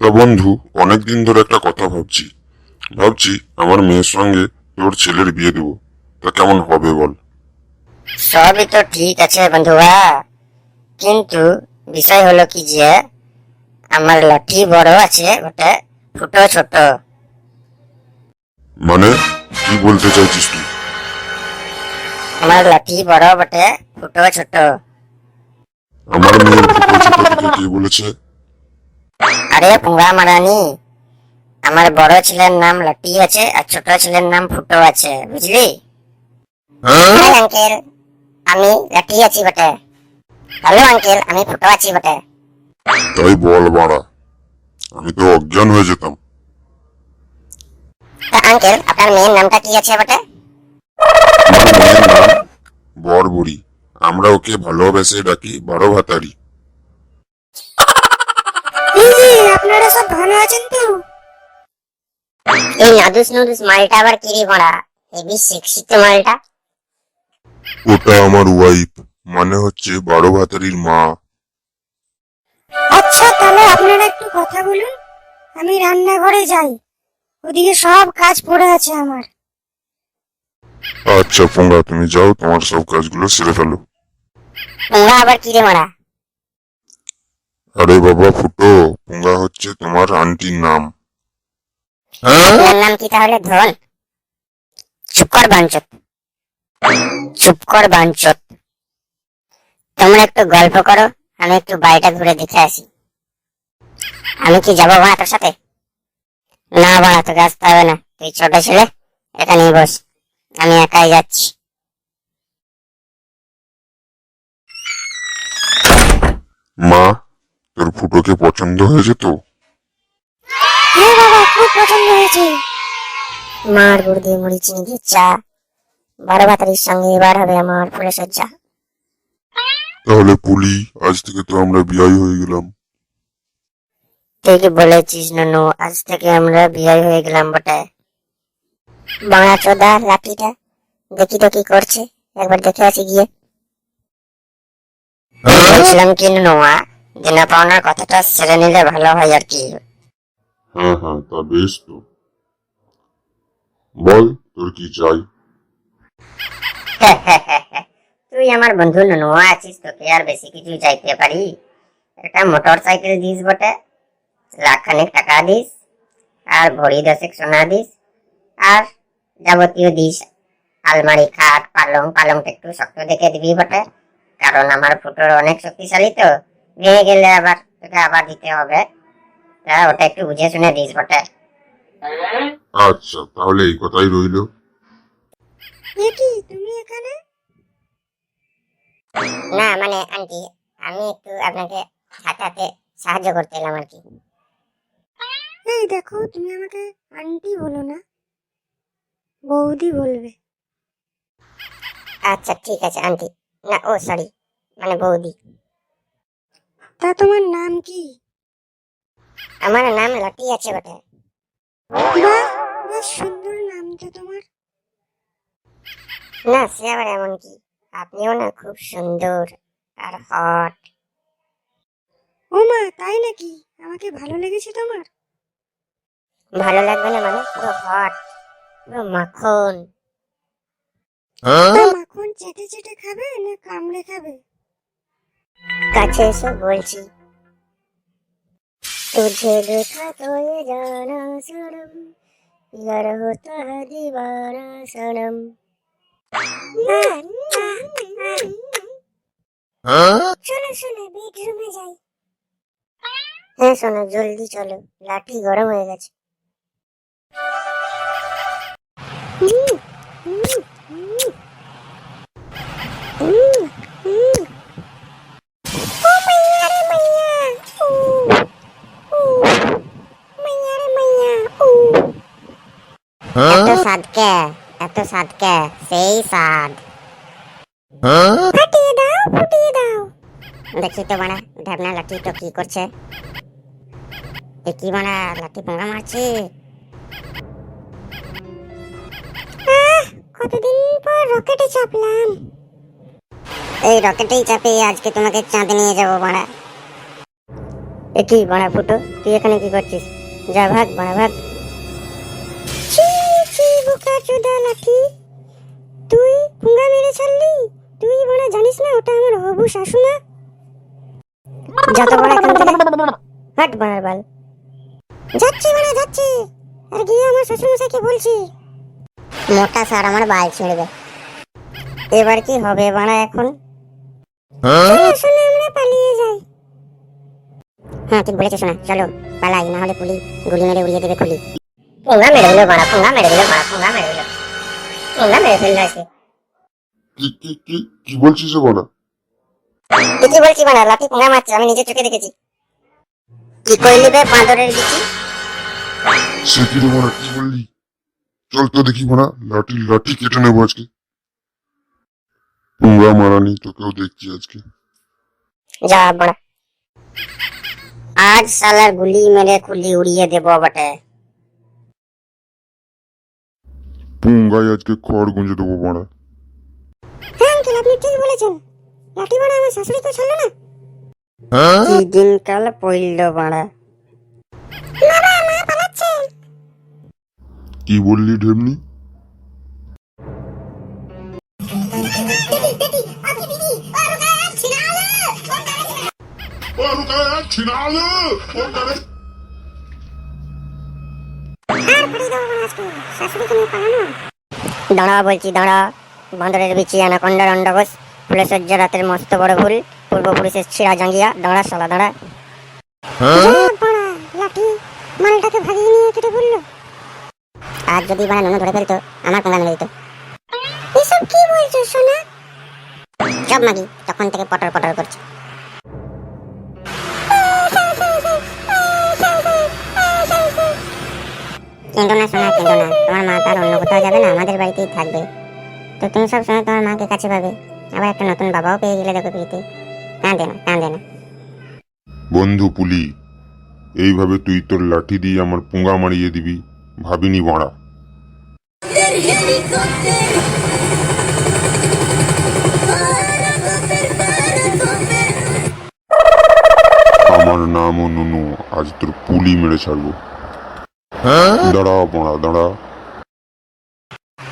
তা বন্ধু, অনেকদিন ধরে একটা কথা ভাবছি ভাবছি আমার মেয়ের সঙ্গে তোর ছেলের বিয়ে দেবো। তা কেমন হবে বল? সবই তো ঠিক আছে বন্ধুয়া, কিন্তু বিষয় হলো কি যে আমার লাঠি বড় আছে ওটা ফুটো ছোট। মানে কি বলতে চাইছিস তুই? আমার লাঠি বড় বটে ফুটো ছোট। আমার মেয়ের ফুটো ছোট তোকে কে বলেছে? আরে পুঙ্গা মারানি, আমার বড় ছেলের নাম লাঠি আছে আর ছোট ছেলের নাম ফুটো আছে, বুঝলি? হাই আঙ্কেল, আমি লাঠি আছি বটে। হ্যালো আঙ্কেল, আমি ফুটো আছি বটে। তাই বল বাড়া, আমি তো অজ্ঞান হয়ে যেতাম। তা আঙ্কেল, আপনার মেয়ের নামটা কি আছে বটে? আমার মেয়ের নাম বরবড়ি। আমরা ওকে ভালোবেসে ডাকি বড় ভাতারি। আপনারা সব ভালো আছেন তো? এই নাদুস নুদুস মালটা আবার কি রে বড়া? হেবি সেক্সি তো মালটা। ওটা আমার ওয়াইফ, মানে হচ্ছে বড় ভাতারির মা। আচ্ছা, তাহলে আপনারা একটু কথা বলুন, আমি রান্নাঘরে যাই, ওদিকে সব কাজ পড়ে আছে আমার। আচ্ছা পোঙ্গা, তুমি যাও, তোমার সব কাজগুলো সেরে ফেলো। পুঙ্গা আবার কি রে মারা? আরে বাবা ফুটো, পোঙ্গা হচ্ছে তোমার আন্টির নাম। আপনার নাম কি তাহলে? ধন? চুপ কর বাঞ্চত, চুপ কর বাঞ্চত। তোমরা একটু গল্প করো, আমি একটু বাড়িটা ঘুরে দেখে আসি। আমি কি যাবো বাড়া তোর সাথে? না বাড়া, তোকে আসতে হবে না, তুই ছোট ছেলে, এখানেই বস, আমি একাই যাচ্ছি। মা, তোর ফুটোকে পছন্দ হয়েছে তো? হ্যাঁ বাবা, খুব পছন্দ হয়েছে। মার গুড় দিয়ে মুড়ি চিনি দিয়ে চা, বড় ভাতারির সঙ্গে এবার হবে আমার ফুলে সজ্জা। তাহলে পুলি, আজ থেকে তো আমরা বিয়াই হয়ে গেলাম। তুই কি বলেছিস ননু, আজ থেকে আমরা বিয়ে হয়ে গেলাম বটে? বাংলা চোদা লাঠিটা দেখি তো কি করছে, একবার দেখে আসি গিয়ে। বলছিলাম কি নোয়া, দেনা পাওনার কথাটা সেরে নিলে ভালো হয় আর কি। হ্যাঁ হ্যাঁ, তা বেশ তো। বল তোর কি চাই? তুই আমার বন্ধু নোয়া আছিস, তোকে আর বেশি কিছু চাইতে পারি? একটা মোটর সাইকেল দিস বটে, লাখখানেক টাকা দিস, আর ভরি 10 সোনা দিস, আর যাবতীয় দিস। আলমারি, খাট, পালং, পালংটা একটু শক্ত দেখে দিবি বটে, কারণ আমার ফুটোর অনেক শক্তিশালী তো, ভেঙে গেলে আবার তোকে আবার দিতে হবে। তা ওটা একটু বুঝে শুনে দিস বটে। আচ্ছা তাহলে এই কথাই রইলো। এ কি, তুমি এখানে? না মানে আন্টি, আমি একটু আপনাকে হাতাতে সাহায্য করতে এলাম আর কি। এই দেখো, তুমি আমাকে আন্টি বলো না, বৌদি বলবে। আচ্ছা ঠিক আছে আন্টি, না ও সরি, মানে বৌদি। তা তোমার নাম কি? আমার নাম লাটি আছে বটে। বাহ, বেশ সুন্দর নাম তো তোমার। না সে আবার এমন কি, আপনিও না খুব সুন্দর আর হট। ও মা, তাই নাকি? আমাকে ভালো লেগেছে তোমার? ভালো লাগবে না মানে? পুরো হট, পুরো মাখন। তা মাখন চেটে চেটে খাবে না কামড়ে খাবে? কাছে এসে বলছি, तुझे देखा तो ये जाना सनम, यार होता है दीवाना सनम। চলো শোনো, বেডরুমে যাই। হ্যাঁ শোনো, জলদি চলো, লাঠি গরম হয়ে গেছে। এত স্বাদ কে, এত স্বাদ কে, সেই স্বাদ। ফাটিয়ে দাও, ফুটিয়ে দাও। দেখি তো বানা ঢাবনা লাঠি তো কি করছে। এ কি বানা লাঠি পোঙা মারছে। কতদিন পর রকেটে চাপলাম। এই রকেটেই চাপে আজকে তোমাকে চাঁদে নিয়ে যাবো বাড়া। কি বাড়া ফুটো, তুই এখানে কি করছিস? যা ভাগ বাড়া ভাগ। ছি ছি বোকা চোদা লাঠি, তুই পুঙ্গা মেরে ছাড়লি? তুই বড় জানিস না ওটা আমার হবু শাশুড়া। যত বড় এখান থেকে হাট বাড়ার বাল। যাচ্ছি মানে যাচ্ছি, আর গিয়ে আমার শ্বশুরমশাইকে বলছি। মোটা স্যার আমার বাল ছিঁড়বে। এবার কি হবে বাড়া এখন? চলো শোনা আমরা পালিয়ে যাই। হ্যাঁ ঠিক বলেছে শোনা, চলো পালাই, না হলে পুলি গুলি মেরে উড়িয়ে দেবে খুলি। পুঙ্গা মেরে দিল বাড়া, পুঙ্গা মেরে দিল বাড়া, পুঙ্গা মেরে দিল, পুঙ্গা মেরে ফেললো আজকে। কি বলছিস রে বড়া? কি বলছি বাড়া, লাঠি পুঙ্গা মারছে, আমি নিজের চোখে দেখেছি। কি কইলি বে বাঁদরের বিচি? সে কি রে বড়া, কি বললি? চল তো দেখি বড়া, লাঠি লাঠি কেটে নেবো আজকে। পুঙ্গা মারানি তোকেও দেখছি আজকে। যা বড়া, আজ শালার গুলি মেরে খুলি উড়িয়ে দেবো বটে। পুঙ্গায় আজকে খড় গুঁজে দেবো বড়া। হ্যাঁ আঙ্কেল আপনি ঠিক বলেছেন, লাঠি বড় আমার শাশুড়ি তো ছাড়লো না। কি দিনকাল পড়ল বাড়া। বাবা মা পালাচ্ছে। কি বললি ঢেমনি? দাঁড়া বলছি দাঁড়া, বাঁদরের বিচি অ্যানাকন্ডার অন্ডকোষ, ফুলে সহ্য রাতের মস্ত বড় ভুল, পূর্বপুরুষের ছিঁড়া জাঙ্গিয়া, দাঁড়া শালা দাঁড়া। লাঠি মালটাকে ভাগিয়ে নিয়ে কেটে বললো। আর যদি বাড়া নুনু ধরে ফেলতো, আমার পুঙ্গা মেরে দিত। এসব কি বলছো সোনা? সব মাগি তখন থেকে পটর পটর করছে। কিন্তু না শোনা, কিন্তু না, তোমার মা তার অন্য কোথাও যাবে না, আমাদের বাড়িতেই থাকবে। তো তুমি সব সময় তোমার মাকে কাছে পাবে, আবার একটা নতুন বাবাও পেয়ে গেলে দেখো পিড়িতে। কাঁদে না কাঁদে না। বন্ধু পুলি, এইভাবে তুই তোর লাঠি দিয়ে আমার পুঙ্গা মারিয়ে দিবি ভাবিনি বড়া। আমার নামও নুনু, আজ তোর পুলি মেরে ছাড়বো। দাঁড়া বড়া দাঁড়া।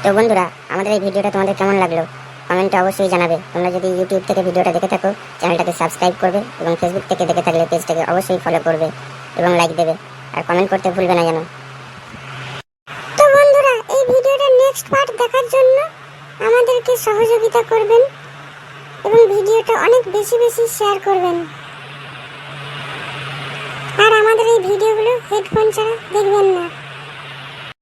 তো বন্ধুরা, আমাদের এই ভিডিওটা তোমাদের কেমন লাগলো কমেন্টে অবশ্যই জানাবে। তোমরা যদি ইউটিউব থেকে ভিডিওটা দেখে থাকো, চ্যানেলটাকে সাবস্ক্রাইব করবে, এবং ফেসবুক থেকে দেখে থাকলে পেজটাকে অবশ্যই ফলো করবে এবং লাইক দেবে, আর কমেন্ট করতে ভুলবে না যেন। তো বন্ধুরা এই ভিডিওটার নেক্সট পার্ট দেখার জন্য আমাদেরকে সহযোগিতা করবেন এবং ভিডিওটা অনেক বেশি বেশি শেয়ার করবেন। আর আমাদের এই ভিডিওগুলো হেডফোন ছাড়া দেখবেন না।